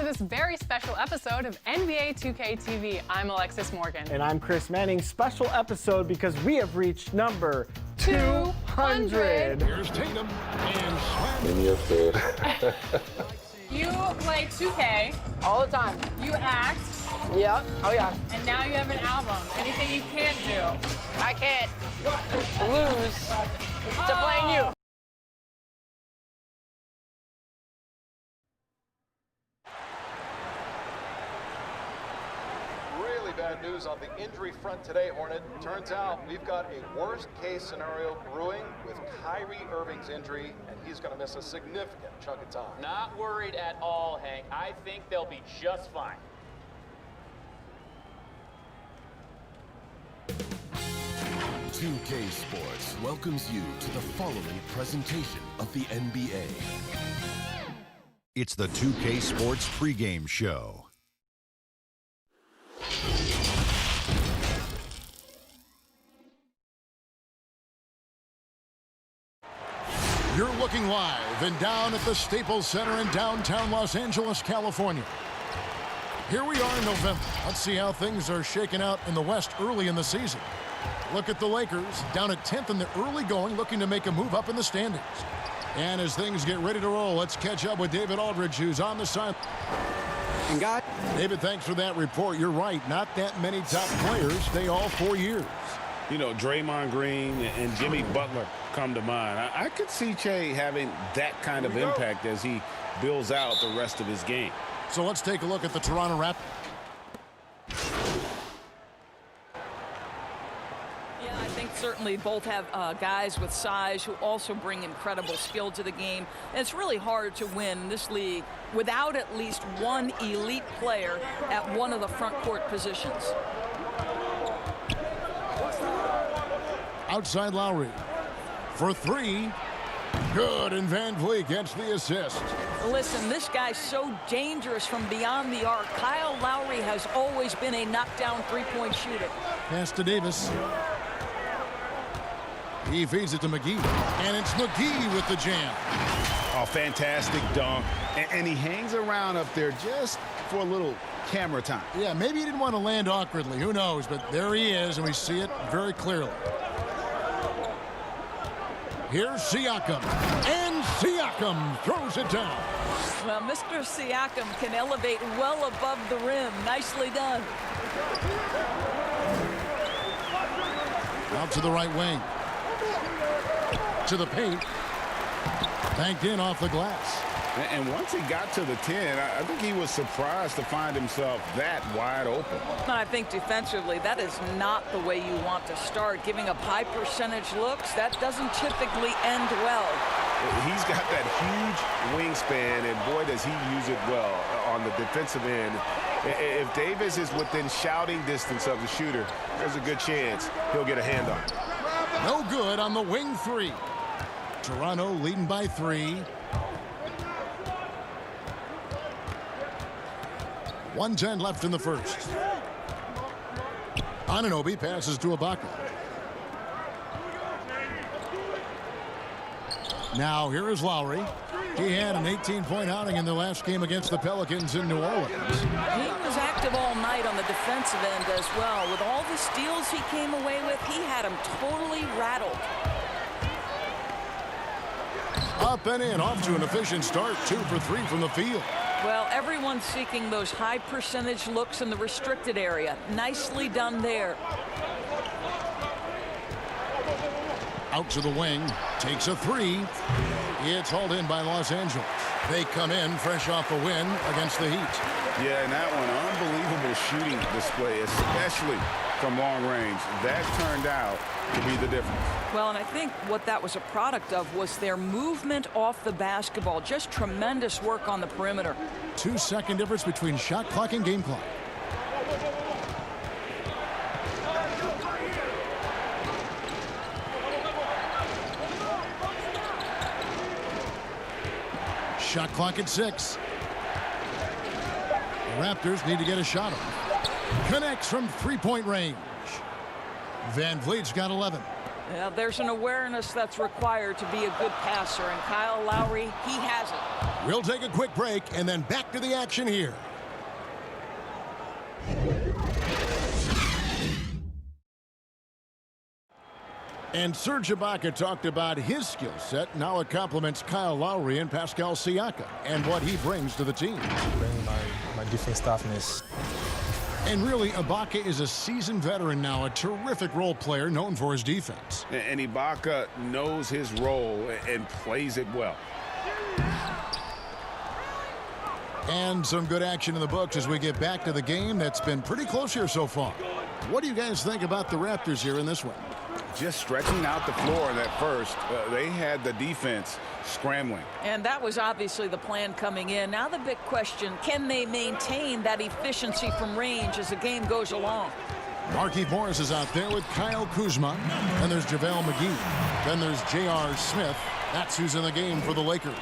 to this very special episode of NBA 2K TV. I'm Alexis Morgan. And I'm Chris Manning. Special episode because we have reached number 200. Here's Tatum and Slam. In your face. You play 2K. All the time. You act. Yep. Oh, yeah. And now you have an album. Anything you can't do? I can't lose to playing you. Really bad news on the injury front today, Hornet. Turns out we've got a worst-case scenario brewing with Kyrie Irving's injury, and he's going to miss a significant chunk of time. Not worried at all, Hank. I think they'll be just fine. "2K Sports" welcomes you to the following presentation of the NBA. It's the 2K Sports pregame show. You're looking live and down at the Staples Center in downtown Los Angeles, California. Here we are in November. Let's see how things are shaking out in the West early in the season. Look at the Lakers, down at 10th in the early going, looking to make a move up in the standings. And as things get ready to roll, let's catch up with David Aldridge, who's on the side. And guys, David, thanks for that report. You're right, not that many top players stay all 4 years. You know, Draymond Green and Jimmy Butler come to mind. I could see Che having that kind of impact as he builds out the rest of his game. So let's take a look at the Toronto Raptors. Yeah, I think certainly both have guys with size who also bring incredible skill to the game. And it's really hard to win this league without at least one elite player at one of the front court positions. Outside Lowry for three. Good, and Van Vliet gets the assist. Listen, this guy's so dangerous from beyond the arc. Kyle Lowry has always been a knockdown three-point shooter. Pass to Davis. He feeds it to McGee, and it's McGee with the jam. Oh, fantastic dunk. And he hangs around up there just for a little camera time. Yeah, maybe he didn't want to land awkwardly. Who knows? But there he is, and we see it very clearly. Here's Siakam, and Siakam throws it down. Well, Mr. Siakam can elevate well above the rim. Nicely done. Out to the right wing. To the paint. Banked in off the glass. And once he got to the 10, I think he was surprised to find himself that wide open. I think defensively, that is not the way you want to start. Giving up high percentage looks, that doesn't typically end well. He's got that huge wingspan, and boy, does he use it well on the defensive end. If Davis is within shouting distance of the shooter, there's a good chance he'll get a hand on it. No good on the wing three. Toronto leading by 3. 1:10 left in the first. Anunoby passes to Ibaka. Now here is Lowry. He had an 18-point outing in the last game against the Pelicans in New Orleans. He was active all night on the defensive end as well. With all the steals he came away with, he had him totally rattled. Up and in, off to an efficient start. 2 for 3 from the field. Well, everyone's seeking those high percentage looks in the restricted area. Nicely done there. Out to the wing, takes a 3. It's hauled in by Los Angeles. They come in fresh off a win against the Heat. Yeah, and that one, unbelievable shooting display, especially from long range. That turned out to be the difference. Well, and I think what that was a product of was their movement off the basketball. Just tremendous work on the perimeter. 2-second difference between shot clock and game clock. Shot clock at 6. The Raptors need to get a shot off. Connects from 3-point range. Van Vliet's got 11. Yeah, there's an awareness that's required to be a good passer, and Kyle Lowry, he has it. We'll take a quick break and then back to the action here. And Serge Ibaka talked about his skill set. Now it complements Kyle Lowry and Pascal Siakam and what he brings to the team. Bring my defense toughness. And really, Ibaka is a seasoned veteran now, a terrific role player known for his defense. And Ibaka knows his role and plays it well. And some good action in the books as we get back to the game that's been pretty close here so far. What do you guys think about the Raptors here in this one? Just stretching out the floor at first. They had the defense scrambling. And that was obviously the plan coming in. Now the big question, can they maintain that efficiency from range as the game goes along? Markieff Morris is out there with Kyle Kuzma. Then there's JaVale McGee. Then there's J.R. Smith. That's who's in the game for the Lakers.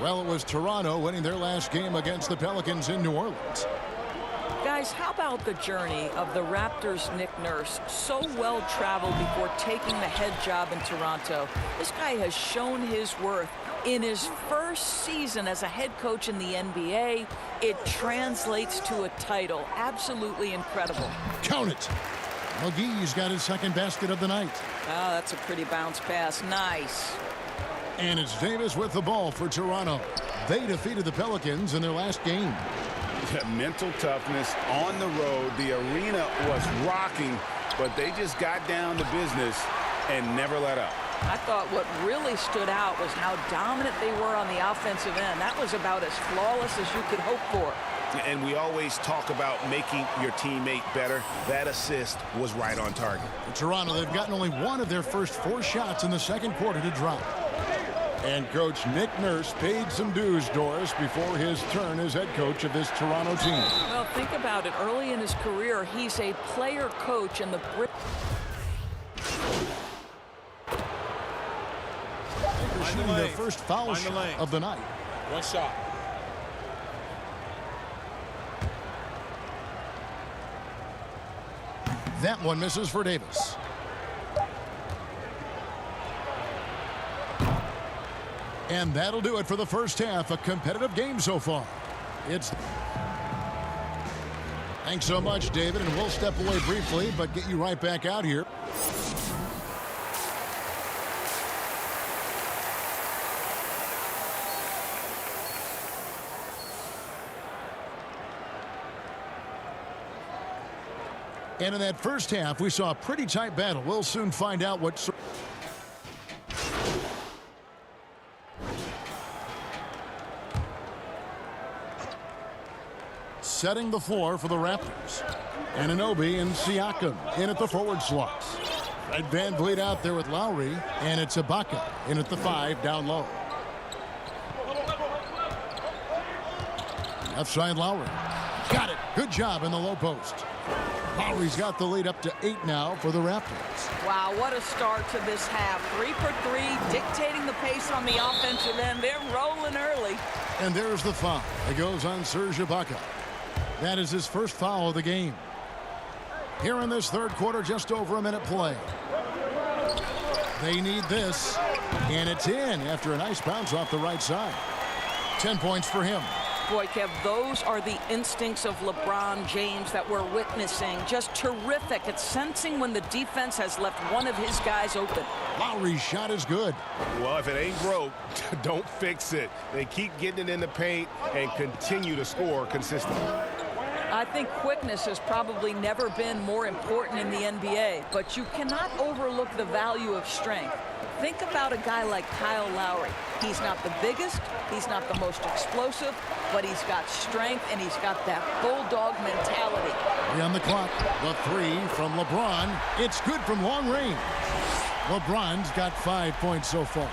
Well, it was Toronto winning their last game against the Pelicans in New Orleans. Guys, how about the journey of the Raptors' Nick Nurse? So well traveled before taking the head job in Toronto. This guy has shown his worth. In his first season as a head coach in the NBA, it translates to a title. Absolutely incredible. Count it. McGee's got his second basket of the night. Oh, that's a pretty bounce pass. Nice. And it's Davis with the ball for Toronto. They defeated the Pelicans in their last game. Mental toughness on the road. The arena was rocking, but they just got down to business and never let up. I thought what really stood out was how dominant they were on the offensive end. That was about as flawless as you could hope for. And we always talk about making your teammate better. That assist was right on target. In Toronto, they've gotten only one of their first 4 shots in the second quarter to drop. And Coach Nick Nurse paid some dues, Doris, before his turn as head coach of this Toronto team. Well, think about it. Early in his career, he's a player coach in the shooting their first foul shot of the night. One shot. That one misses for Davis. And that'll do it for the first half. A competitive game so far. Thanks so much, David, and we'll step away briefly, but get you right back out here. And in that first half, we saw a pretty tight battle. We'll soon find out what... Setting the floor for the Raptors. Anunoby and Siakam in at the forward slots. Fred VanVleet out there with Lowry, and it's Ibaka in at the 5 down low. Left side Lowry. Got it. Good job in the low post. Lowry's got the lead up to 8 now for the Raptors. Wow, what a start to this half. 3 for 3, dictating the pace on the offensive end. They're rolling early. And there's the foul. It goes on Serge Ibaka. That is his first foul of the game. Here in this third quarter, just over a minute play. They need this, and it's in after a nice bounce off the right side. 10 points for him. Boy, Kev, those are the instincts of LeBron James that we're witnessing. Just terrific at sensing when the defense has left one of his guys open. Lowry's shot is good. Well, if it ain't broke, don't fix it. They keep getting it in the paint and continue to score consistently. I think quickness has probably never been more important in the NBA, but you cannot overlook the value of strength. Think about a guy like Kyle Lowry. He's not the biggest, he's not the most explosive, but he's got strength and he's got that bulldog mentality. 3 on the clock. The 3 from LeBron. It's good from long range. LeBron's got 5 points so far.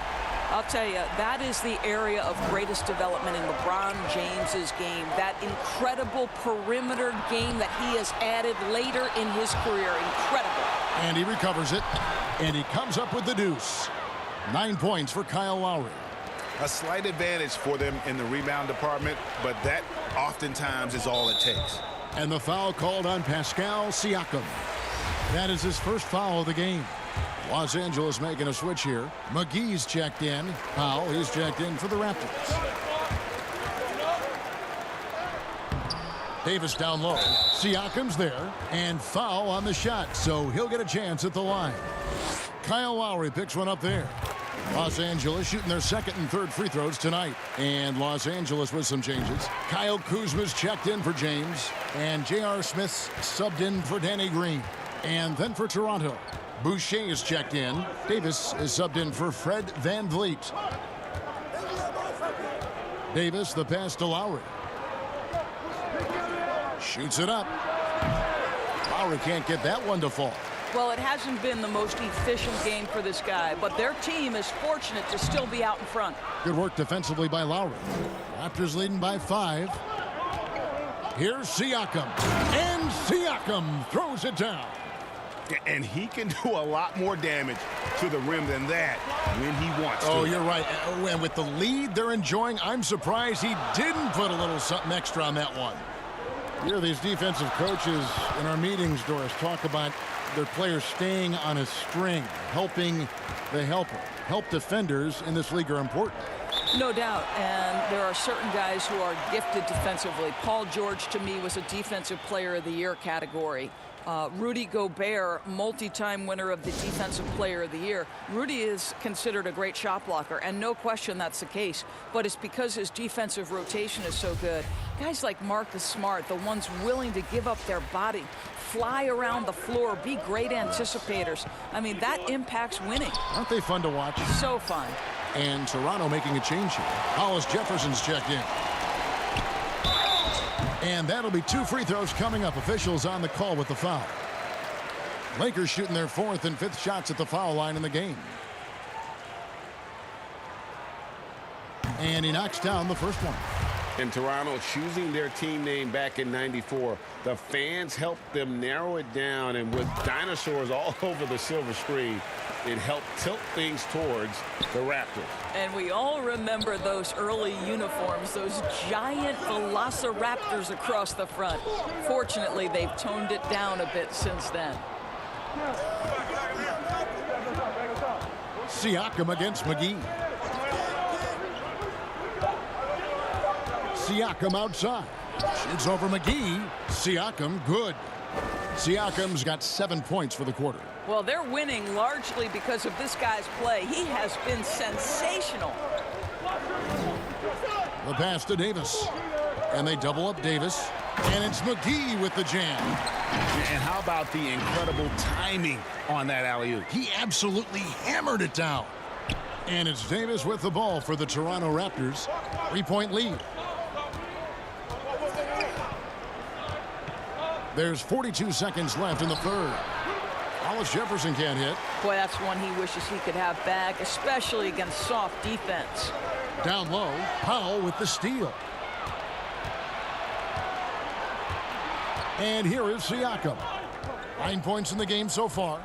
I'll tell you, that is the area of greatest development in LeBron James's game. That incredible perimeter game that he has added later in his career. Incredible. And he recovers it, and he comes up with the deuce. 9 points for Kyle Lowry. A slight advantage for them in the rebound department, but that oftentimes is all it takes. And the foul called on Pascal Siakam. That is his first foul of the game. Los Angeles making a switch here. McGee's checked in. Powell, he's checked in for the Raptors. Davis down low. Siakam's there. And foul on the shot, so he'll get a chance at the line. Kyle Lowry picks one up there. Los Angeles shooting their second and third free throws tonight. And Los Angeles with some changes. Kyle Kuzma's checked in for James. And J.R. Smith's subbed in for Danny Green. And then for Toronto, Boucher is checked in. Davis is subbed in for Fred VanVleet. Davis, the pass to Lowry. Shoots it up. Lowry can't get that one to fall. Well, it hasn't been the most efficient game for this guy, but their team is fortunate to still be out in front. Good work defensively by Lowry. Raptors leading by 5. Here's Siakam. And Siakam throws it down. And he can do a lot more damage to the rim than that when he wants to. Oh, you're right. And with the lead they're enjoying, I'm surprised he didn't put a little something extra on that one. You hear these defensive coaches in our meetings, Doris, talk about their players staying on a string, helping the helper. Help defenders in this league are important. No doubt, and there are certain guys who are gifted defensively. Paul George, to me, was a Defensive Player of the Year category. Rudy Gobert, multi-time winner of the Defensive Player of the Year. Rudy is considered a great shot blocker, and no question that's the case. But it's because his defensive rotation is so good. Guys like Marcus Smart, the ones willing to give up their body, fly around the floor, be great anticipators. I mean, that impacts winning. Aren't they fun to watch? So fun. And Toronto making a change here. Hollis Jefferson's checked in. And that'll be 2 free throws coming up. Officials on the call with the foul. Lakers shooting their 4th and 5th shots at the foul line in the game. And he knocks down the first one. And Toronto choosing their team name back in '94. The fans helped them narrow it down, and with dinosaurs all over the silver screen, it helped tilt things towards the Raptors. And we all remember those early uniforms, those giant velociraptors across the front. Fortunately, they've toned it down a bit since then. Siakam against McGee. Siakam outside. Shoots over McGee. Siakam good. Siakam's got 7 points for the quarter. Well, they're winning largely because of this guy's play. He has been sensational. The pass to Davis. And they double up Davis. And it's McGee with the jam. And how about the incredible timing on that alley-oop? He absolutely hammered it down. And it's Davis with the ball for the Toronto Raptors. 3-point lead. There's 42 seconds left in the third. Hollis Jefferson can't hit. Boy, that's one he wishes he could have back, especially against soft defense. Down low, Powell with the steal. And here is Siakam. 9 points in the game so far.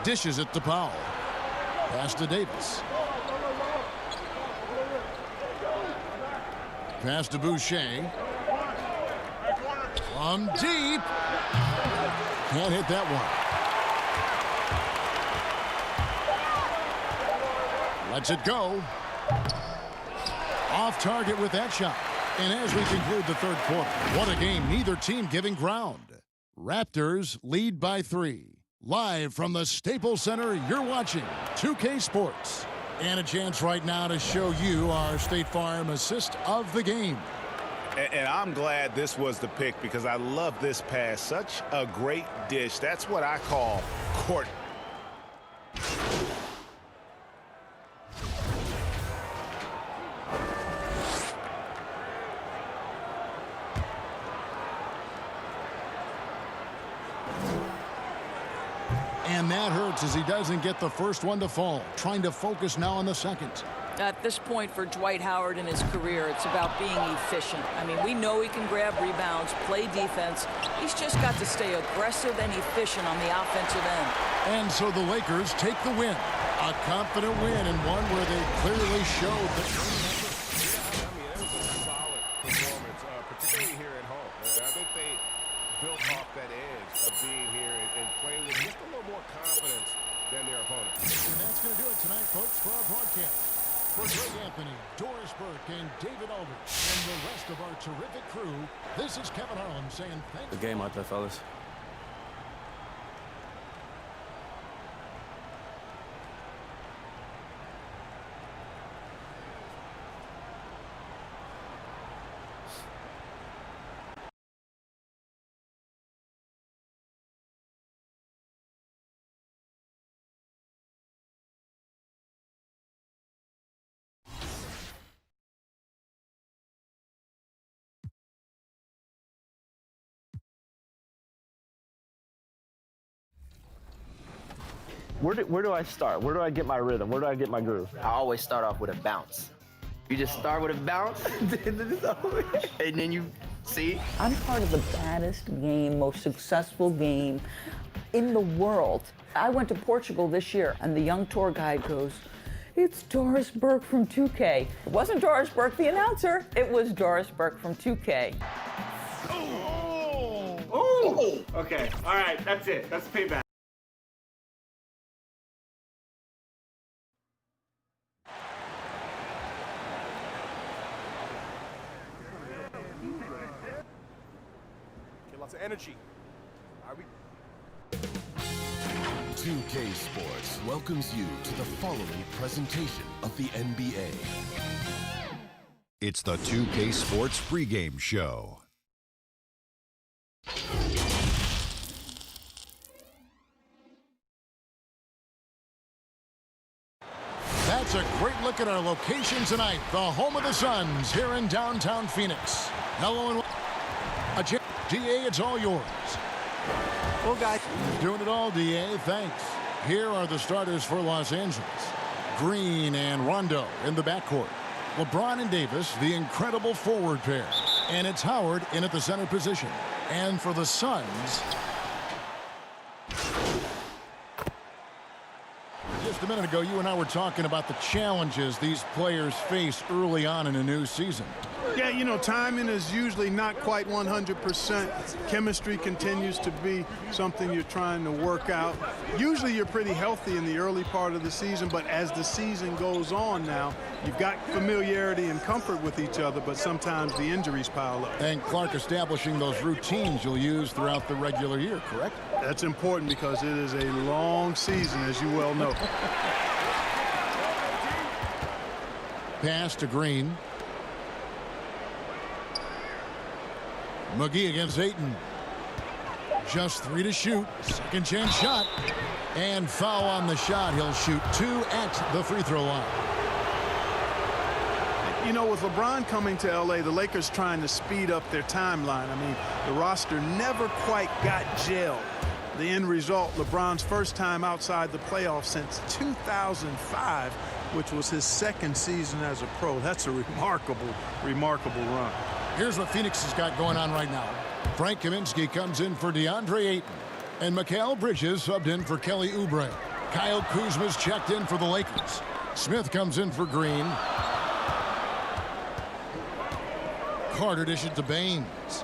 Dishes it to Powell. Pass to Davis. Pass to Boucher. From deep. Can't hit that one. Lets it go. Off target with that shot. And as we conclude the third quarter, what a game. Neither team giving ground. Raptors lead by 3. Live from the Staples Center, you're watching 2K Sports. And a chance right now to show you our State Farm assist of the game. And I'm glad this was the pick because I love this pass. Such a great dish. That's what I call court. And that hurts as he doesn't get the first one to fall. Trying to focus now on the second. At this point for Dwight Howard in his career, it's about being efficient. I mean, we know he can grab rebounds, play defense. He's just got to stay aggressive and efficient on the offensive end. And so the Lakers take the win. A confident win and one where they clearly showed that. Yeah, I mean, it was a solid performance, particularly here at home. I think they built off that edge of being here and playing with just a little more confidence than their opponent. And that's going to do it tonight, folks, for our broadcast. For Greg Anthony, Doris Burke, and David Aldrich, and the rest of our terrific crew, this is Kevin Harlan saying thanks. Good game out there, fellas. Where do I start? Where do I get my rhythm? Where do I get my groove? I always start off with a bounce. You just start with a bounce, and then you see. I'm part of the baddest game, most successful game in the world. I went to Portugal this year, and the young tour guide goes, "It's Doris Burke from 2K." It wasn't Doris Burke, the announcer. It was Doris Burke from 2K. Oh! Okay, all right, that's it. That's payback. Lots of energy. Are we? 2K Sports welcomes you to the following presentation of the NBA. It's the 2K Sports pregame show. That's a great look at our location tonight. The home of the Suns here in downtown Phoenix. Hello and DA, it's all yours. Well, guys. Doing it all, DA. Thanks. Here are the starters for Los Angeles. Green and Rondo in the backcourt. LeBron and Davis, the incredible forward pair. And it's Howard in at the center position. And for the Suns, just a minute ago, you and I were talking about the challenges these players face early on in a new season. Yeah, you know, timing is usually not quite 100%. Chemistry continues to be something you're trying to work out. Usually you're pretty healthy in the early part of the season, but as the season goes on now, you've got familiarity and comfort with each other, but sometimes the injuries pile up. And Clark, establishing those routines you'll use throughout the regular year, correct? That's important because it is a long season, as you well know. Pass to Green. McGee against Ayton. Just 3 to shoot. Second chance shot. And foul on the shot. He'll shoot 2 at the free throw line. You know, with LeBron coming to L.A., the Lakers trying to speed up their timeline. I mean, the roster never quite got gelled. The end result, LeBron's first time outside the playoffs since 2005, which was his second season as a pro. That's a remarkable, remarkable run. Here's what Phoenix has got going on right now. Frank Kaminsky comes in for DeAndre Ayton. And Mikal Bridges subbed in for Kelly Oubre. Kyle Kuzma's checked in for the Lakers. Smith comes in for Green. Carter dishes to Baines.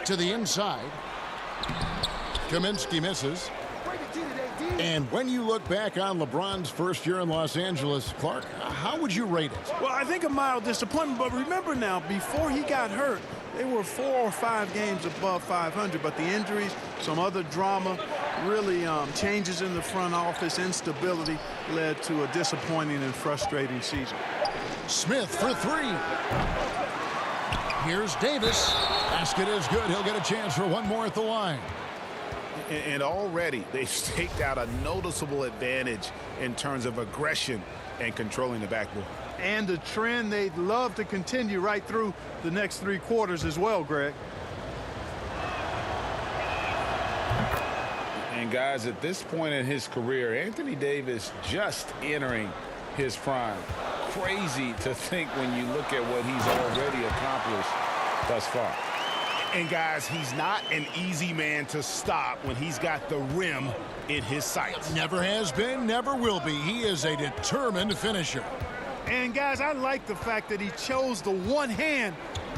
To the inside. Kaminsky misses. And when you look back on LeBron's first year in Los Angeles, Clark, how would you rate it? Well, I think a mild disappointment, but remember now, before he got hurt, they were 4 or 5 games above 500, but the injuries, some other drama, really changes in the front office, instability led to a disappointing and frustrating season. Smith for 3. Here's Davis. Basket is good. He'll get a chance for one more at the line. And already they've staked out a noticeable advantage in terms of aggression and controlling the backboard. And a trend they'd love to continue right through the next 3 quarters as well, Greg. And guys, at this point in his career, Anthony Davis just entering his prime. Crazy to think when you look at what he's already accomplished thus far. And guys, he's not an easy man to stop when he's got the rim in his sights. Never has been, never will be. He is a determined finisher. And guys, I like the fact that he chose the one hand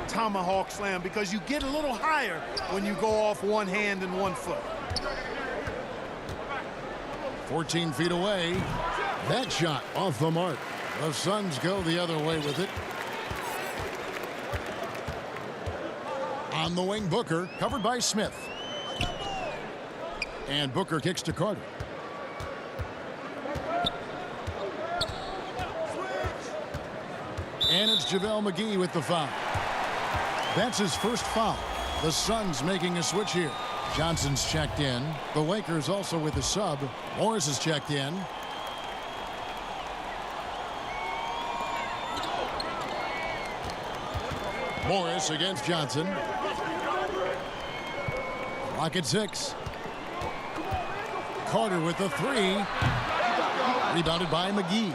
tomahawk slam because you get a little higher when you go off one hand and one foot. 14 feet away. That shot off the mark. The Suns go the other way with it. On the wing, Booker, covered by Smith. And Booker kicks to Carter. And it's JaVale McGee with the foul. That's his first foul. The Suns making a switch here. Johnson's checked in. The Lakers also with a sub. Morris is checked in. Morris against Johnson. Clock at 6. Carter with the 3. Rebounded by McGee.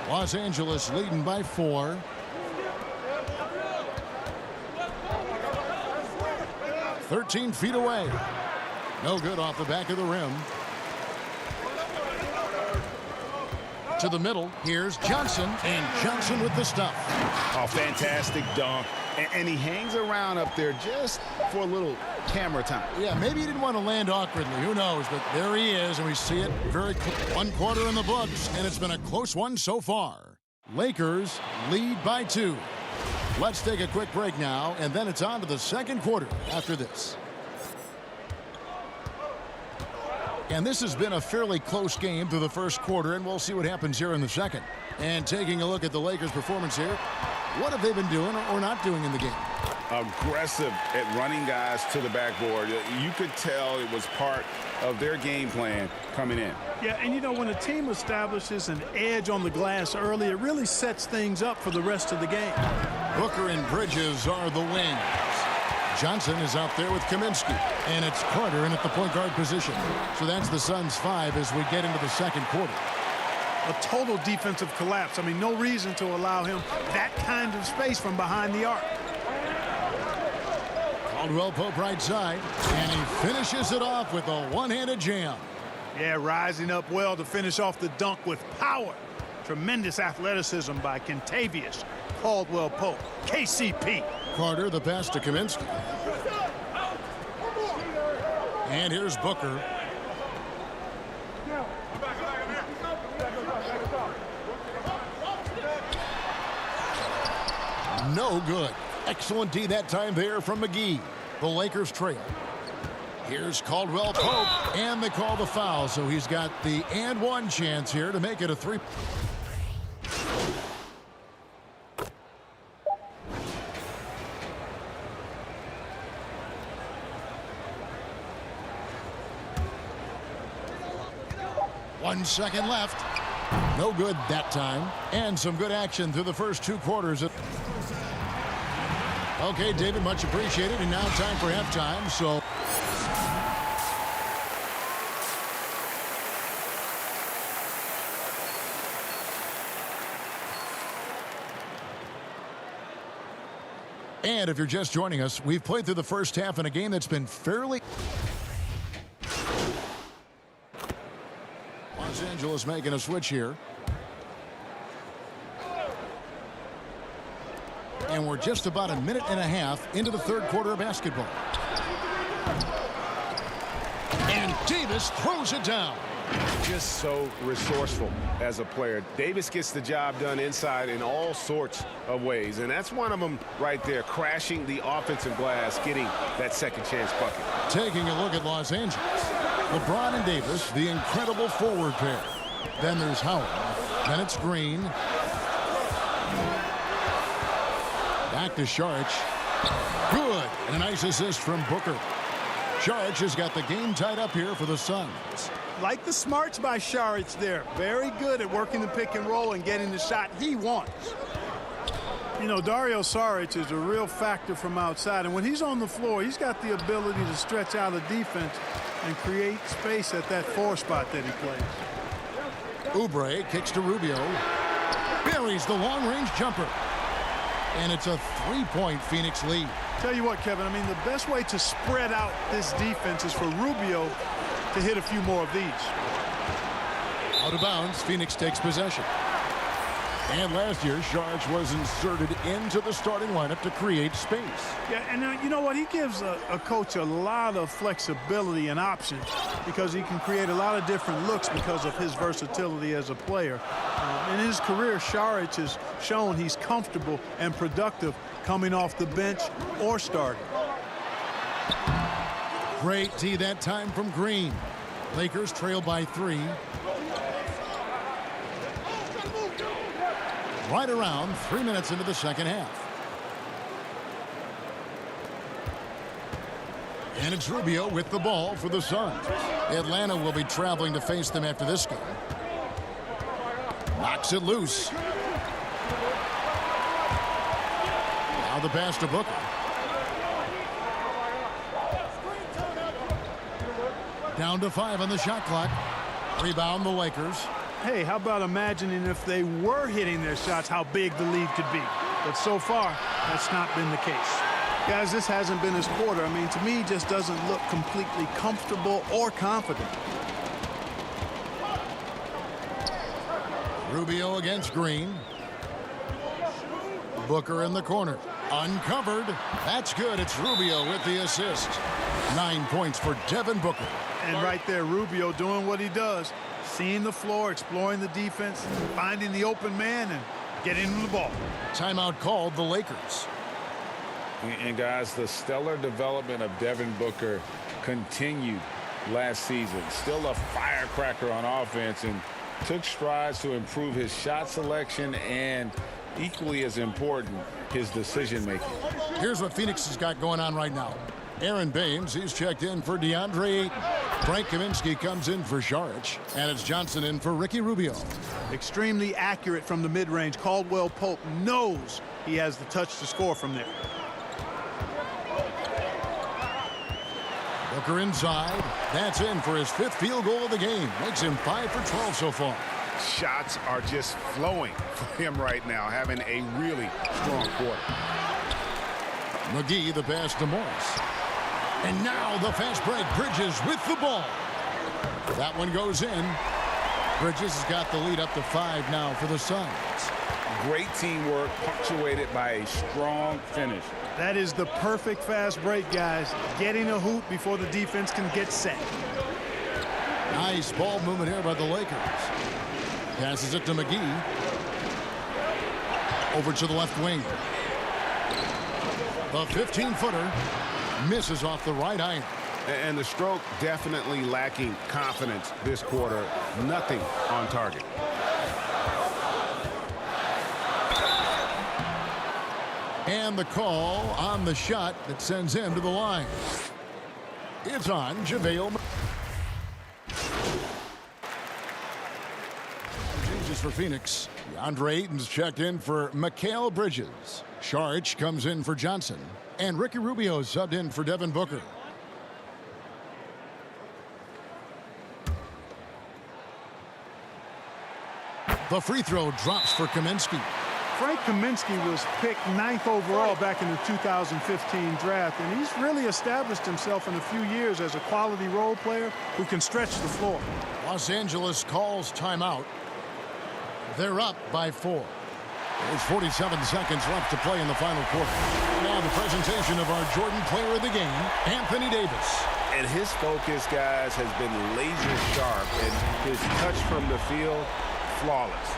Los Angeles leading by 4. "13 feet away. No good off the back of the rim. To the middle. Here's Johnson, and Johnson with the stuff. Oh, fantastic dunk. And he hangs around up there just for a little camera time. Yeah, maybe he didn't want to land awkwardly. Who knows? But there he is, and we see it very close. 1 quarter in the books, and it's been a close one so far. Lakers lead by 2. Let's take a quick break now, and then it's on to the second quarter after this. And this has been a fairly close game through the first quarter, and we'll see what happens here in the second. And taking a look at the Lakers' performance here, what have they been doing or not doing in the game? Aggressive at running guys to the backboard. You could tell it was part of their game plan coming in. Yeah, and you know, when a team establishes an edge on the glass early, it really sets things up for the rest of the game. Booker and Bridges are the wings. Johnson is out there with Kaminsky, and it's Carter in at the point guard position. So that's the Suns' 5 as we get into the second quarter. A total defensive collapse. I mean, no reason to allow him that kind of space from behind the arc. Caldwell Pope right side, and he finishes it off with a one-handed jam. Yeah, rising up well to finish off the dunk with power. Tremendous athleticism by Kentavious Caldwell Pope, KCP. Carter, the pass to Kaminsky. And here's Booker. No good. Excellent D that time there from McGee. The Lakers trail. Here's Caldwell Pope, and they call the foul, so he's got the and one chance here to make it a 3. One second left. No good that time. And some good action through the first 2 quarters. Okay, David, much appreciated. And now time for halftime. So and if you're just joining us, we've played through the first half in a game that's been fairly... Los Angeles making a switch here. And we're just about a minute and a half into the third quarter of basketball. And Davis throws it down. Just so resourceful as a player. Davis gets the job done inside in all sorts of ways. And that's one of them right there, crashing the offensive glass, getting that second chance bucket. Taking a look at Los Angeles. LeBron and Davis, the incredible forward pair. Then there's Howard. Then it's Green. Back to Saric. Good. And a nice assist from Booker. Saric has got the game tied up here for the Suns. Like the smarts by Saric there. Very good at working the pick and roll and getting the shot he wants. You know, Dario Saric is a real factor from outside. And when he's on the floor, he's got the ability to stretch out a defense and create space at that 4 spot that he plays. Oubre kicks to Rubio. Buries the long-range jumper. And it's a 3-point Phoenix lead. Tell you what, Kevin, I mean, the best way to spread out this defense is for Rubio to hit a few more of these. Out of bounds, Phoenix takes possession. And last year, Sharge was inserted into the starting lineup to create space. Yeah, and you know what? He gives a coach a lot of flexibility and options because he can create a lot of different looks because of his versatility as a player. In his career, Sharge has shown he's comfortable and productive coming off the bench or starting. Great tee that time from Green. Lakers trail by 3. Right around 3 minutes into the second half. And it's Rubio with the ball for the Suns. Atlanta will be traveling to face them after this game. Knocks it loose. Now the pass to Booker. Down to 5 on the shot clock. Rebound the Lakers. Hey, how about imagining if they were hitting their shots, how big the lead could be? But so far, that's not been the case. Guys, this hasn't been his quarter. I mean, to me, he just doesn't look completely comfortable or confident. Rubio against Green. Booker in the corner. Uncovered. That's good. It's Rubio with the assist. 9 points for Devin Booker. And right there, Rubio doing what he does. Seeing the floor, exploring the defense, finding the open man, and getting him the ball. Timeout called the Lakers. And guys, the stellar development of Devin Booker continued last season. Still a firecracker on offense and took strides to improve his shot selection and, equally as important, his decision making. Here's what Phoenix has got going on right now. Aaron Baines, he's checked in for DeAndre Ayton. Frank Kaminsky comes in for Sharge. And it's Johnson in for Ricky Rubio. Extremely accurate from the mid-range. Caldwell Pope knows he has the touch to score from there. Booker inside. That's in for his 5th field goal of the game. Makes him 5 for 12 so far. Shots are just flowing for him right now, having a really strong quarter. McGee, the pass to Morris. And now the fast break. Bridges with the ball. That one goes in. Bridges has got the lead up to 5 now for the Suns. Great teamwork, punctuated by a strong finish. That is the perfect fast break, guys. Getting a hoop before the defense can get set. Nice ball movement here by the Lakers. Passes it to McGee. Over to the left wing. The 15-footer misses off the right iron. And the stroke definitely lacking confidence this quarter. Nothing on target. And the call on the shot that sends him to the line. It's on JaVale. Changes for Phoenix. DeAndre Ayton's checked in for Mikal Bridges. Sharge comes in for Johnson. And Ricky Rubio subbed in for Devin Booker. The free throw drops for Kaminsky. Frank Kaminsky was picked 9th overall back in the 2015 draft, and he's really established himself in a few years as a quality role player who can stretch the floor. Los Angeles calls timeout. They're up by 4. There's 47 seconds left to play in the final quarter. Now the presentation of our Jordan Player of the Game, Anthony Davis. And his focus, guys, has been laser sharp, and his touch from the field, flawless.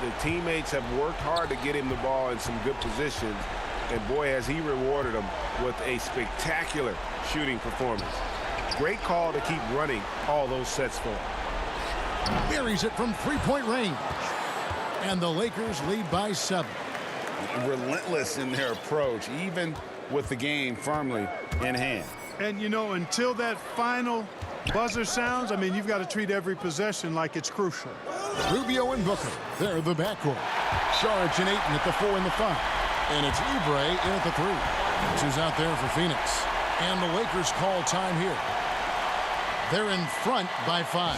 The teammates have worked hard to get him the ball in some good positions, and boy, has he rewarded them with a spectacular shooting performance. Great call to keep running all those sets for him. Buries it from three-point range. And the Lakers lead by 7. Relentless in their approach, even with the game firmly in hand. And, you know, until that final buzzer sounds, I mean, you've got to treat every possession like it's crucial. Rubio and Booker, they're the backcourt. Sharge and Ayton at the 4 and the 5. And it's Oubre in at the 3. Who's out there for Phoenix. And the Lakers call time here. They're in front by 5.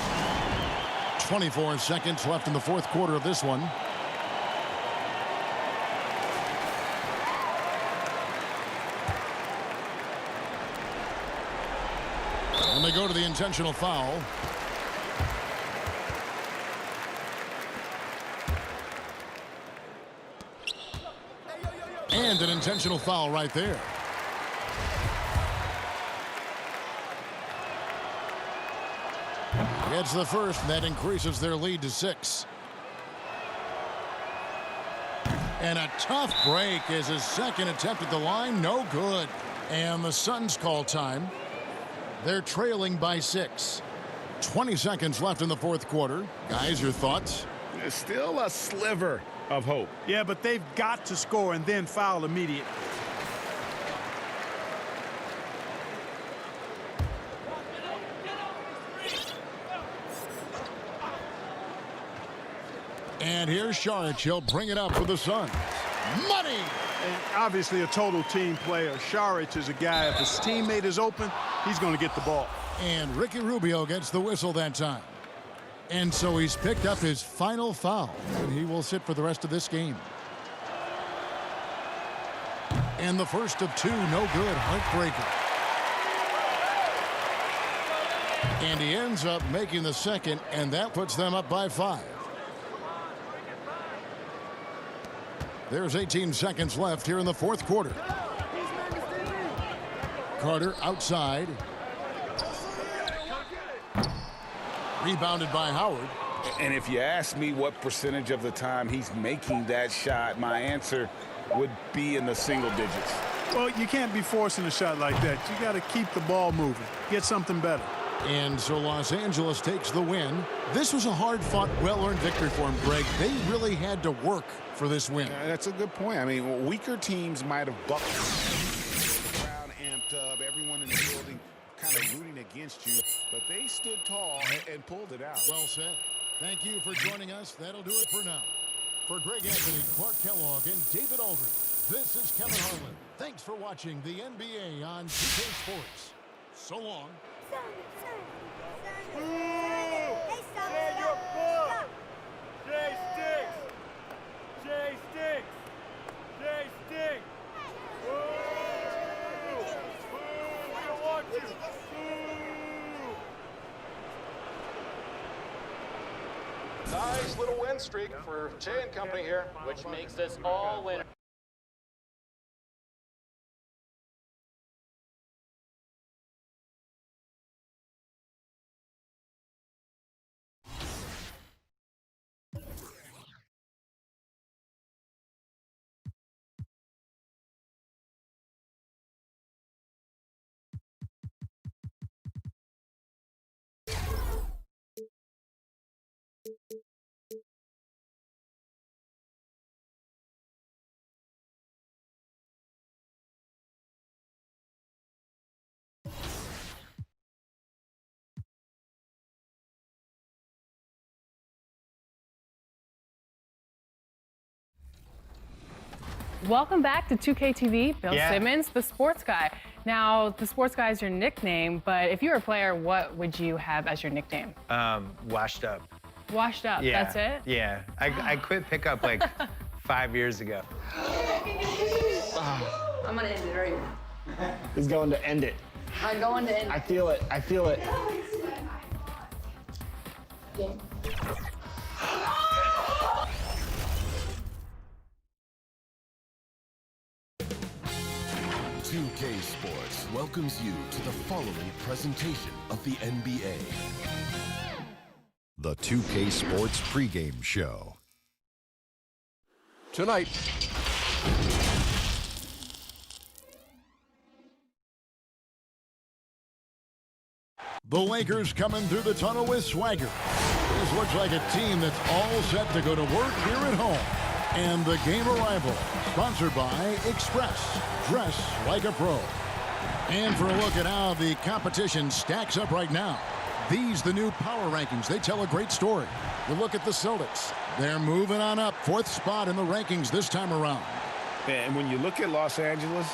24 seconds left in the 4th quarter of this one. And they go to the intentional foul. And an intentional foul right there. Gets the first, and that increases their lead to 6. And a tough break is his second attempt at the line. No good. And the Suns call time. They're trailing by 6. 20 seconds left in the fourth quarter. Guys, your thoughts? There's still a sliver of hope. Yeah, but they've got to score and then foul immediately. And here's Saric. He'll bring it up for the Suns. Money! And obviously a total team player. Saric is a guy, if his teammate is open, he's going to get the ball. And Ricky Rubio gets the whistle that time. And so he's picked up his final foul, and he will sit for the rest of this game. And the first of 2, no good, heartbreaker. And he ends up making the second, and that puts them up by 5. There's 18 seconds left here in the fourth quarter. Carter outside. Rebounded by Howard. And if you ask me what percentage of the time he's making that shot, my answer would be in the single digits. Well, you can't be forcing a shot like that. You got to keep the ball moving. Get something better. And so Los Angeles takes the win. This was a hard-fought, well-earned victory for them, Greg. They really had to work for this win. That's a good point. I mean, weaker teams might have bucked. The crowd amped up, everyone in the building kind of rooting against you, but they stood tall and pulled it out. Well said. Thank you for joining us. That'll do it for now. For Greg Anthony, Clark Kellogg, and David Aldridge, this is Kevin Harlan. Thanks for watching the NBA on 2K Sports. So long. Nice little win streak for Jay and company here. Which makes us all winners. Welcome back to 2K TV. Bill Simmons, the sports guy. Now, the sports guy is your nickname, but if you were a player, what would you have as your nickname? Washed up. Washed up, Yeah. that's it? Yeah. I quit pickup like 5 years ago. I'm gonna end it right now. He's going to end it. I'm going to end it. I feel it. I feel it. Yeah. 2K Sports welcomes you to the following presentation of the NBA. The 2K Sports pregame show. Tonight, The Lakers coming through the tunnel with swagger. This looks like a team that's all set to go to work here at home. And the game arrival, sponsored by Express. Dress like a pro. And for a look at how the competition stacks up right now. These, the new power rankings, they tell a great story. You look at the Celtics. They're moving on up. 4th spot in the rankings this time around. And when you look at Los Angeles,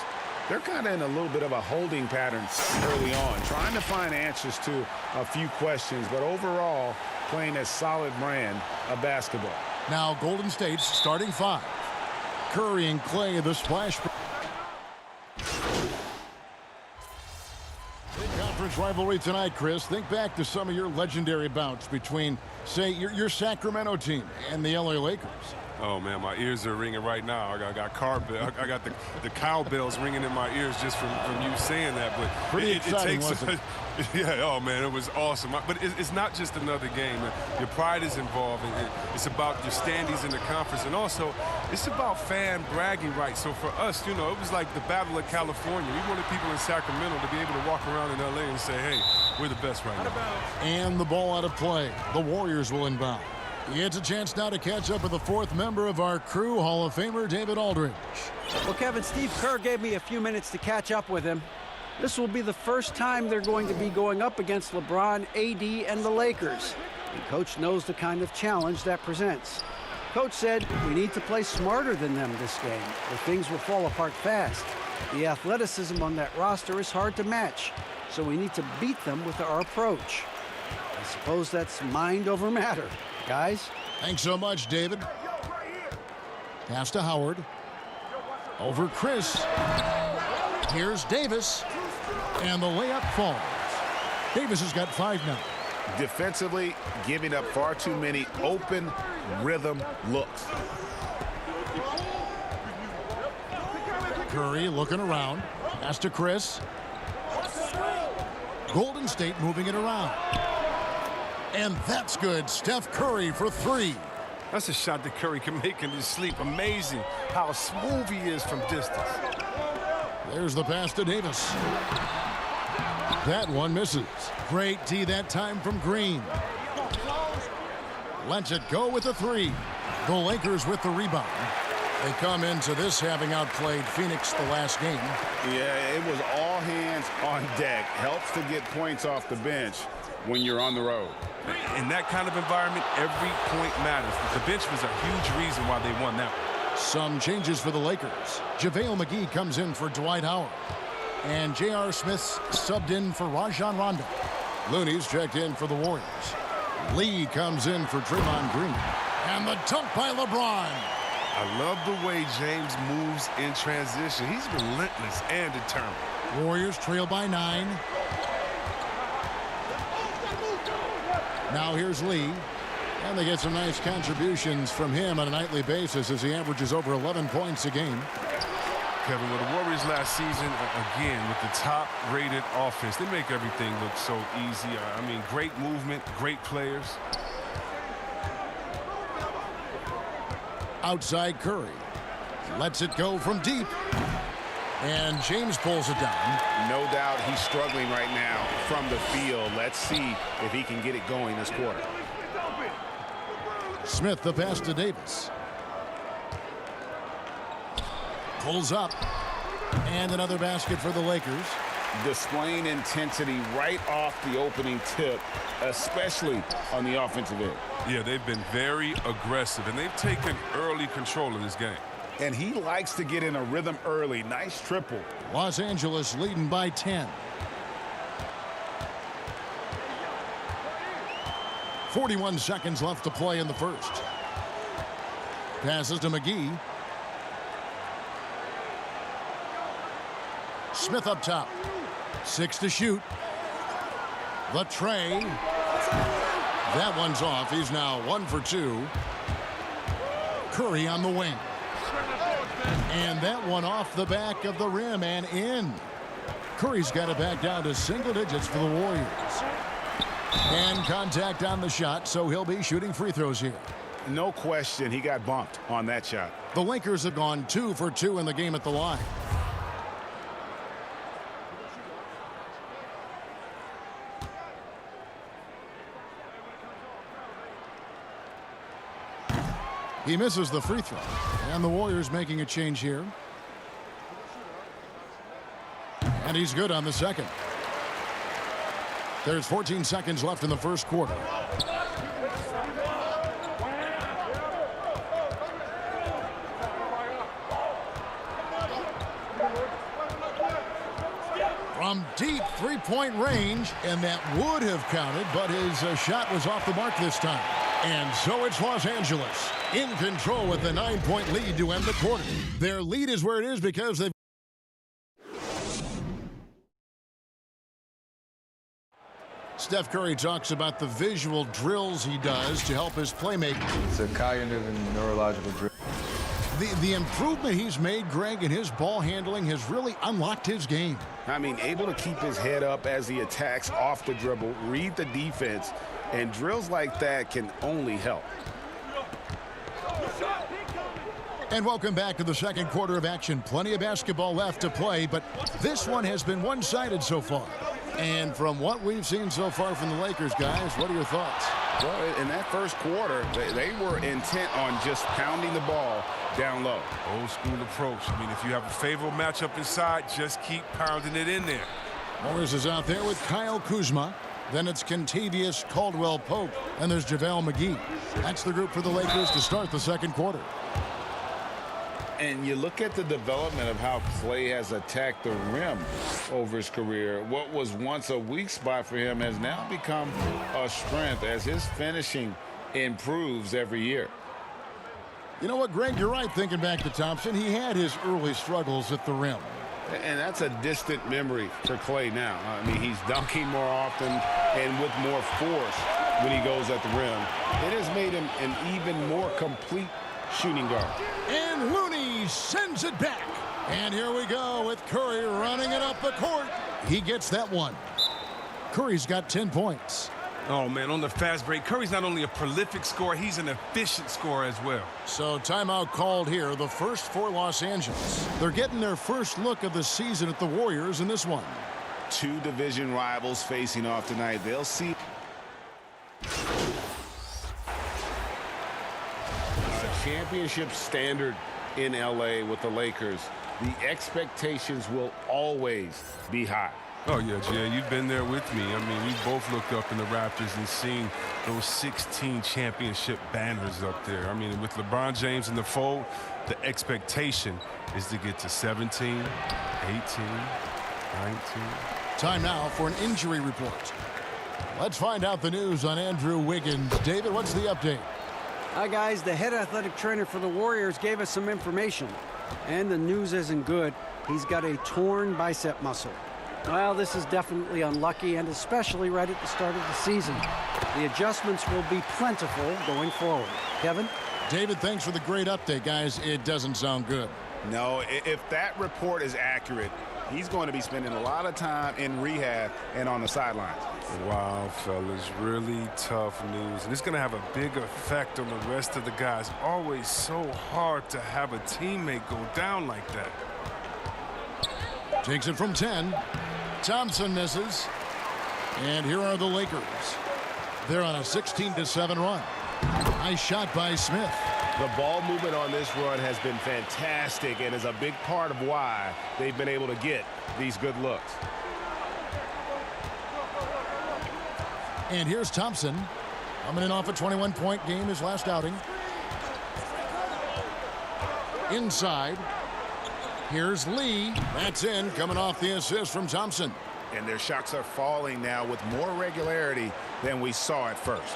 they're kind of in a little bit of a holding pattern early on, trying to find answers to a few questions, but overall playing a solid brand of basketball. Now Golden State's starting 5. Curry and Clay, the splash. Big conference rivalry tonight, Chris. Think back to some of your legendary bouts between, say, your Sacramento team and the LA Lakers. Oh man, my ears are ringing right now. I got I got the cowbells ringing in my ears just from you saying that. But pretty it exciting, takes, wasn't it? Yeah, oh man, it was awesome. But it's not just another game. Your pride is involved. It's about your standings in the conference, and also it's about fan bragging rights. So for us, you know, it was like the Battle of California. We wanted people in Sacramento to be able to walk around in LA and say, hey, we're the best right now. And the ball out of play. The Warriors will inbound. It's a chance now to catch up with the fourth member of our crew, Hall of Famer David Aldridge. Well, Kevin, Steve Kerr gave me a few minutes to catch up with him. This will be the first time they're going to be going up against LeBron, AD, and the Lakers. And Coach knows the kind of challenge that presents. Coach said we need to play smarter than them this game, or things will fall apart fast. The athleticism on that roster is hard to match, so we need to beat them with our approach. I suppose that's mind over matter. Guys? Thanks so much, David. Pass to Howard. Over Chris. Here's Davis. And the layup falls. Davis has got 5 now. Defensively, giving up far too many open rhythm looks. Curry looking around. Pass to Chris. Golden State moving it around. And that's good. Steph Curry for 3. That's a shot that Curry can make in his sleep. Amazing how smooth he is from distance. There's the pass to Davis. That one misses. Great D that time from Green. Lets it go with the 3. The Lakers with the rebound. They come into this having outplayed Phoenix the last game. Yeah, it was all hands on deck. Helps to get points off the bench when you're on the road. In that kind of environment, every point matters. The bench was a huge reason why they won that one. Some changes for the Lakers. JaVale McGee comes in for Dwight Howard. And J.R. Smith's subbed in for Rajon Rondo. Looney's checked in for the Warriors. Lee comes in for Draymond Green. And the dunk by LeBron. I love the way James moves in transition. He's relentless and determined. Warriors trail by 9. Now here's Lee. And they get some nice contributions from him on a nightly basis as he averages over 11 points a game. Kevin, with the Warriors last season, again, with the top-rated offense, they make everything look so easy. I mean, great movement, great players. Outside Curry. Lets it go from deep. And James pulls it down. No doubt he's struggling right now from the field. Let's see if he can get it going this quarter. Smith the pass to Davis. Pulls up. And another basket for the Lakers. Displaying intensity right off the opening tip, especially on the offensive end. Yeah, they've been very aggressive, and they've taken early control of this game. And he likes to get in a rhythm early. Nice triple. Los Angeles leading by 10. 41 seconds left to play in the first. Passes to McGee. Smith up top. 6 to shoot. The tray. That one's off. He's now 1 for 2. Curry on the wing. And that one off the back of the rim and in. Curry's got it back down to single digits for the Warriors. And contact on the shot, so he'll be shooting free throws here. No question, he got bumped on that shot. The Lakers have gone 2 for 2 in the game at the line. He misses the free throw. And the Warriors making a change here. And he's good on the second. There's 14 seconds left in the first quarter. From deep three-point range, and that would have counted, but his shot was off the mark this time. And so it's Los Angeles in control with the 9-point lead to end the quarter. Their lead is where it is because they've... Steph Curry talks about the visual drills he does to help his playmaking. It's a cognitive and neurological drill. The improvement he's made, Greg, in his ball handling has really unlocked his game. I mean, able to keep his head up as he attacks off the dribble, read the defense, and drills like that can only help. And welcome back to the second quarter of action. Plenty of basketball left to play, but this one has been one-sided so far. And from what we've seen so far from the Lakers, guys, what are your thoughts? Well, in that first quarter, they were intent on just pounding the ball down low. Old school approach. I mean, if you have a favorable matchup inside, just keep pounding it in there. Morris is out there with Kyle Kuzma. Then it's Kentavious Caldwell-Pope. And there's JaVale McGee. That's the group for the Lakers to start the second quarter. And you look at the development of how Klay has attacked the rim over his career. What was once a weak spot for him has now become a strength as his finishing improves every year. You know what, Greg, you're right thinking back to Thompson. He had his early struggles at the rim. And that's a distant memory for Klay now. I mean, he's dunking more often and with more force when he goes at the rim. It has made him an even more complete shooting guard. And Looney sends it back. And here we go with Curry running it up the court. He gets that one. Curry's got 10 points. Oh, man, on the fast break, Curry's not only a prolific scorer, he's an efficient scorer as well. So timeout called here, the first for Los Angeles. They're getting their first look of the season at the Warriors in this one. Two division rivals facing off tonight. They'll see championship standard in LA with the Lakers. The expectations will always be high. Oh, yeah, Jay, you've been there with me. I mean, we both looked up in the Raptors and seen those 16 championship banners up there. I mean, with LeBron James in the fold, the expectation is to get to 17, 18, 19. Time now for an injury report. Let's find out the news on Andrew Wiggins. David, what's the update? Hi, guys. The head athletic trainer for the Warriors gave us some information. And the news isn't good. He's got a torn bicep muscle. Well, this is definitely unlucky, and especially right at the start of the season. The adjustments will be plentiful going forward. Kevin? David, thanks for the great update, guys. It doesn't sound good. No, if that report is accurate, he's going to be spending a lot of time in rehab and on the sidelines. Wow, fellas, really tough news. And it's going to have a big effect on the rest of the guys. Always so hard to have a teammate go down like that. Takes it from 10. Thompson misses. And here are the Lakers. They're on a 16-7 run. Nice shot by Smith. The ball movement on this run has been fantastic and is a big part of why they've been able to get these good looks. And here's Thompson. Coming in off a 21-point game his last outing. Inside. Here's Lee. That's in, coming off the assist from Thompson. And their shots are falling now with more regularity than we saw at first.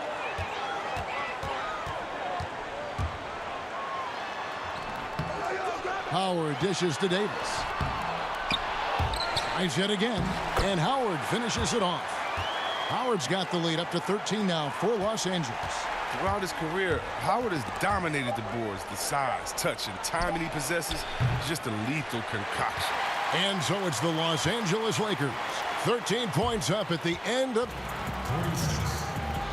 Howard dishes to Davis. Tries yet again, and Howard finishes it off. Howard's got the lead up to 13 now for Los Angeles. Throughout his career, Howard has dominated the boards. The size, touch, and timing he possesses is just a lethal concoction. And so it's the Los Angeles Lakers. 13 points up at the end of...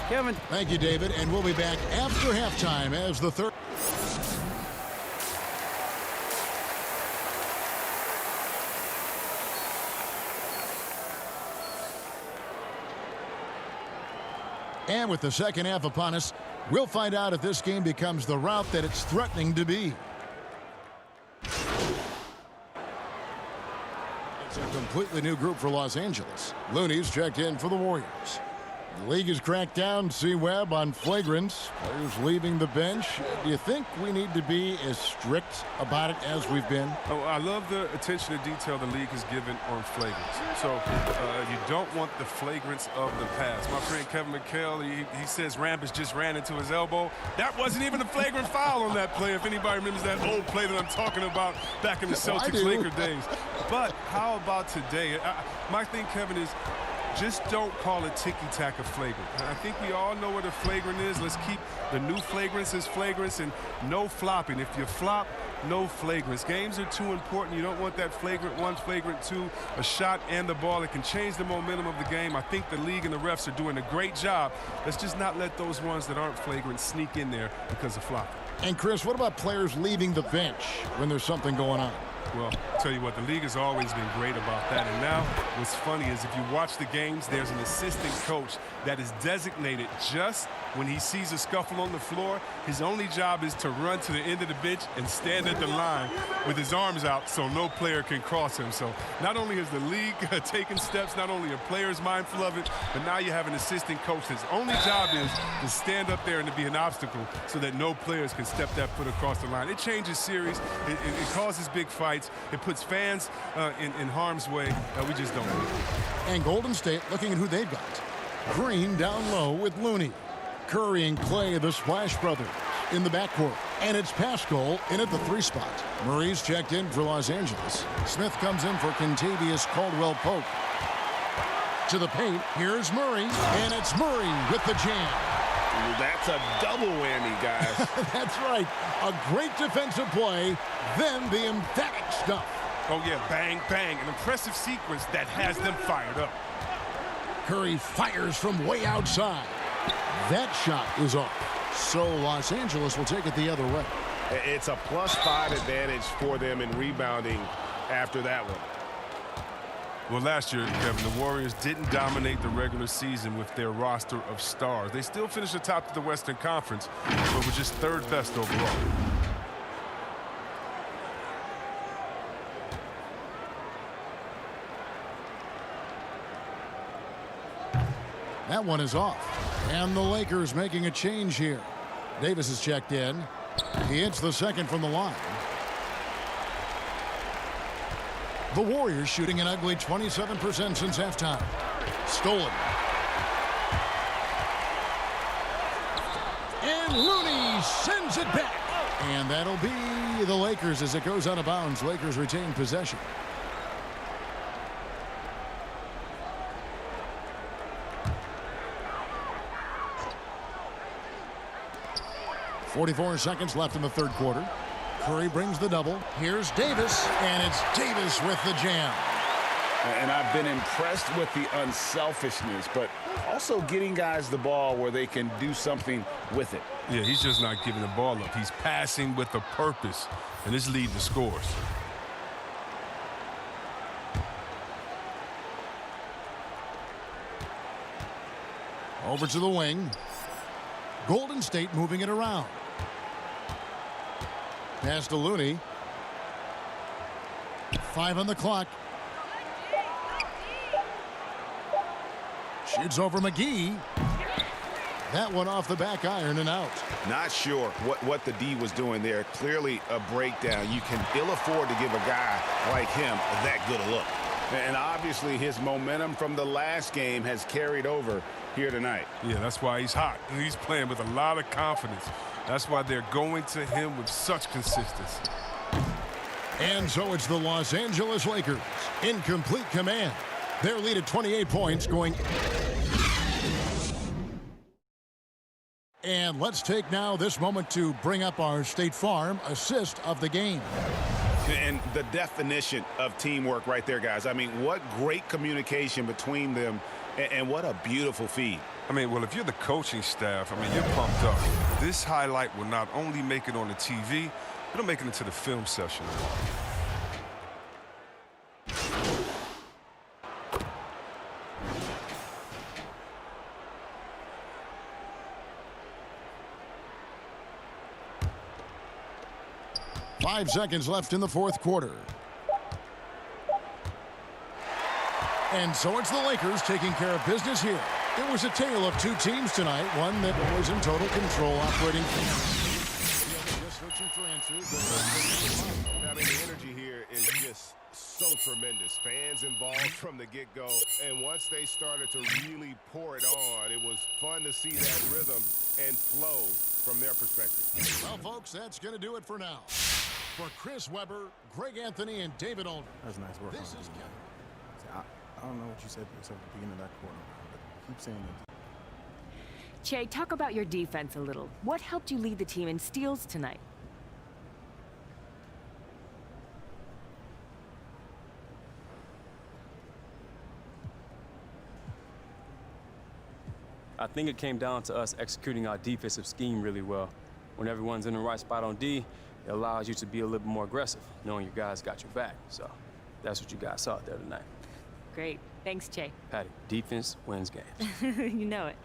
Kevin. Thank you, David. And we'll be back after halftime as the third... And with the second half upon us, we'll find out if this game becomes the route that it's threatening to be. It's a completely new group for Los Angeles. Looney's checked in for the Warriors. The league has cracked down C-Webb on flagrants. Players leaving the bench. Do you think we need to be as strict about it as we've been? Oh, I love the attention to detail the league has given on flagrants. So you don't want the flagrants of the past. My friend Kevin McHale, he says Rampus just ran into his elbow. That wasn't even a flagrant foul on that play, if anybody remembers that old play that I'm talking about back in the Celtics-Laker days. But how about today? My thing, Kevin, is just don't call it ticky-tack a flagrant. I think we all know what a flagrant is. Let's keep the new flagrants as flagrants and no flopping. If you flop, no flagrants. Games are too important. You don't want that flagrant 1, flagrant 2, a shot and the ball. It can change the momentum of the game. I think the league and the refs are doing a great job. Let's just not let those ones that aren't flagrant sneak in there because of flopping. And Chris, what about players leaving the bench when there's something going on? Well, I'll tell you what, the league has always been great about that. And now what's funny is if you watch the games, there's an assistant coach that is designated just when he sees a scuffle on the floor. His only job is to run to the end of the bench and stand at the line with his arms out so no player can cross him. So not only is the league taking steps, not only are players mindful of it, but now you have an assistant coach. His only job is to stand up there and to be an obstacle so that no players can step that foot across the line. It changes series. It causes big fights. It puts fans in harm's way. We just don't need it. And Golden State looking at who they've got. Green down low with Looney. Curry and Clay, the Splash Brothers, in the backcourt. And it's Pascal in at the 3 spot. Murray's checked in for Los Angeles. Smith comes in for Kentavious Caldwell-Pope. To the paint, here's Murray, and it's Murray with the jam. That's a double whammy, guys. That's right. A great defensive play, then the emphatic stuff. Oh, yeah, bang, bang. An impressive sequence that has them fired up. Curry fires from way outside. That shot is off. So Los Angeles will take it the other way. It's a +5 advantage for them in rebounding after that one. Well, last year, Kevin, the Warriors didn't dominate the regular season with their roster of stars. They still finished atop of the Western Conference, but were just 3rd best overall. That one is off. And the Lakers making a change here. Davis is checked in. He hits the second from the line. The Warriors shooting an ugly 27% since halftime. Stolen. And Looney sends it back. And that'll be the Lakers as it goes out of bounds. Lakers retain possession. .44 seconds left in the 3rd quarter. Curry brings the double. Here's Davis, and it's Davis with the jam. And I've been impressed with the unselfishness, but also getting guys the ball where they can do something with it. Yeah, he's just not giving the ball up. He's passing with a purpose, and this lead to scores. Over to the wing. Golden State moving it around. Pass to Looney. 5 on the clock. Shoots over McGee. That one off the back iron and out. Not sure what the D was doing there. Clearly a breakdown. You can ill afford to give a guy like him that good a look. And obviously his momentum from the last game has carried over here tonight. Yeah, that's why he's hot. He's playing with a lot of confidence. That's why they're going to him with such consistency. And so it's the Los Angeles Lakers in complete command. Their lead at 28 points going. And let's take now this moment to bring up our State Farm assist of the game. And the definition of teamwork right there, guys. I mean, what great communication between them, and what a beautiful feed. I mean, well, if you're the coaching staff, I mean, you're pumped up. This highlight will not only make it on the TV, it'll make it into the film session. Five seconds left in the 4th quarter. And so it's the Lakers taking care of business here. It was a tale of 2 teams tonight, one that was in total control, operating. Just searching for answers. I mean, the energy here is just so tremendous. Fans involved from the get-go, and once they started to really pour it on, it was fun to see that rhythm and flow from their perspective. Well, folks, that's going to do it for now. For Chris Webber, Greg Anthony, and David Olner. That's nice work. This is Kevin. I don't know what you said to yourself at the beginning of that quarter, but keep saying it. Che, talk about your defense a little. What helped you lead the team in steals tonight? I think it came down to us executing our defensive scheme really well. When everyone's in the right spot on D, it allows you to be a little more aggressive, knowing your guys got your back. So that's what you guys saw there tonight. Great. Thanks, Che. Patty, defense wins games. You know it.